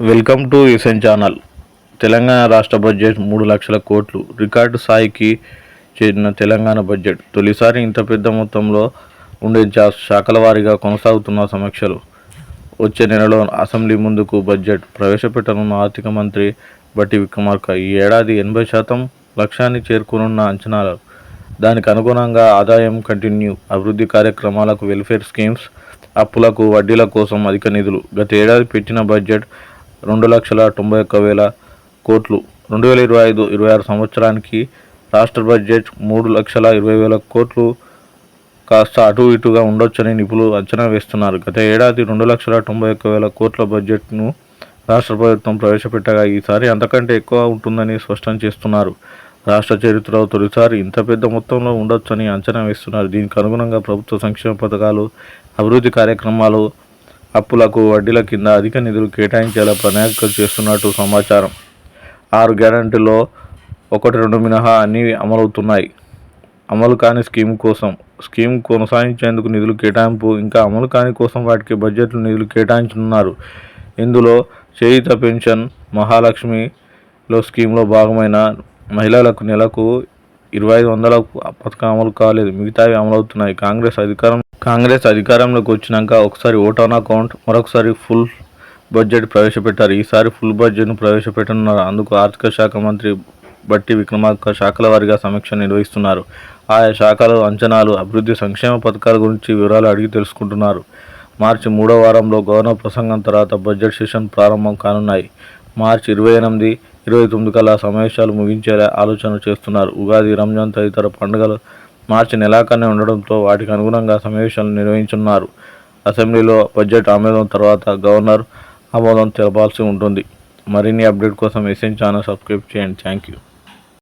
Welcome to S N channel. Telangana రాష్ట్ర budget 3,00,000 కోట్లు record స్థాయికి చేరిన తెలంగాణ బడ్జెట్ తొలిసారి ఇంత పెద్ద మొత్తంలో ఉండే శాఖల వారీగా కొనసాగుతున్న సమీక్షలు. వచ్చే నెలలో అసెంబ్లీ ముందుకు బడ్జెట్ ప్రవేశపెట్టనున్న ఆర్థిక మంత్రి బట్టి విక్రమార్క ఈ ఏడాది 80% లక్ష్యాన్ని చేరుకోనున్న అంచనాలు. దానికి అనుగుణంగా ఆదాయం కంటిన్యూ, అభివృద్ధి కార్యక్రమాలకు, వెల్ఫేర్ స్కీమ్స్, అప్పులకు వడ్డీల కోసం అధిక నిధులు. గత ఏడాది పెట్టిన బడ్జెట్ 2,91,000 కోట్లు. 2025-26 సంవత్సరానికి రాష్ట్ర బడ్జెట్ 3,20,000 కోట్లు కాస్త అటు ఇటుగా ఉండొచ్చని నిపుణులు అంచనా వేస్తున్నారు. గత ఏడాది 2,91,000 కోట్ల బడ్జెట్ను రాష్ట్ర ప్రభుత్వం ప్రవేశపెట్టగా ఈసారి అంతకంటే ఎక్కువ ఉంటుందని స్పష్టం చేస్తున్నారు. రాష్ట్ర చరిత్రలో తొలిసారి ఇంత పెద్ద మొత్తంలో ఉండొచ్చని అంచనా వేస్తున్నారు. దీనికి అనుగుణంగా ప్రభుత్వ సంక్షేమ పథకాలు, అభివృద్ధి కార్యక్రమాలు, అప్పులకు వడ్డీల కింద అధిక నిధులు కేటాయించేలా ప్రణాళికలు చేస్తున్నట్టు సమాచారం. 6 గ్యారెంటీల్లో 1-2 మినహా అన్నీ అమలవుతున్నాయి. అమలు కాని స్కీమ్ కొనసాగించేందుకు నిధులు కేటాయింపు, ఇంకా అమలు కాని కోసం వాటికి బడ్జెట్లో నిధులు కేటాయించనున్నారు. ఇందులో చేయూత పెన్షన్, మహాలక్ష్మిలో స్కీమ్లో భాగమైన మహిళలకు నెలకు 2,500 పథకం అమలు కాలేదు, మిగతావి అమలవుతున్నాయి. కాంగ్రెస్ అధికారంలోకి వచ్చినాక ఒకసారి ఓట్ ఆన్ అకౌంట్, మరొకసారి ఫుల్ బడ్జెట్ ప్రవేశపెట్టారు. ఈసారి ఫుల్ బడ్జెట్ను ప్రవేశపెట్టనున్నారు. అందుకు ఆర్థిక శాఖ మంత్రి బట్టి విక్రమార్క శాఖల వారీగా సమీక్ష నిర్వహిస్తున్నారు. ఆయా శాఖల అంచనాలు, అభివృద్ధి, సంక్షేమ పథకాల గురించి వివరాలు అడిగి తెలుసుకుంటున్నారు. మార్చి 3వ వారంలో గవర్నర్ ప్రసంగం తర్వాత బడ్జెట్ సెషన్ ప్రారంభం కానున్నాయి. మార్చి 28, 29 కల్లా సమావేశాలు ముగించేలా ఆలోచన చేస్తున్నారు. ఉగాది, రంజాన్ తదితర పండుగలు మార్చి నెలాఖరునే ఉండడంతో వాటికి అనుగుణంగా సమావేశాలు నిర్వహించనున్నారు. అసెంబ్లీలో బడ్జెట్ ఆమోదం తర్వాత గవర్నర్ ఆమోదం తెలపాల్సి ఉంటుంది. మరిన్ని అప్డేట్ కోసం ఎస్ఎన్ ఛానల్ సబ్స్క్రైబ్ చేయండి. Thank you.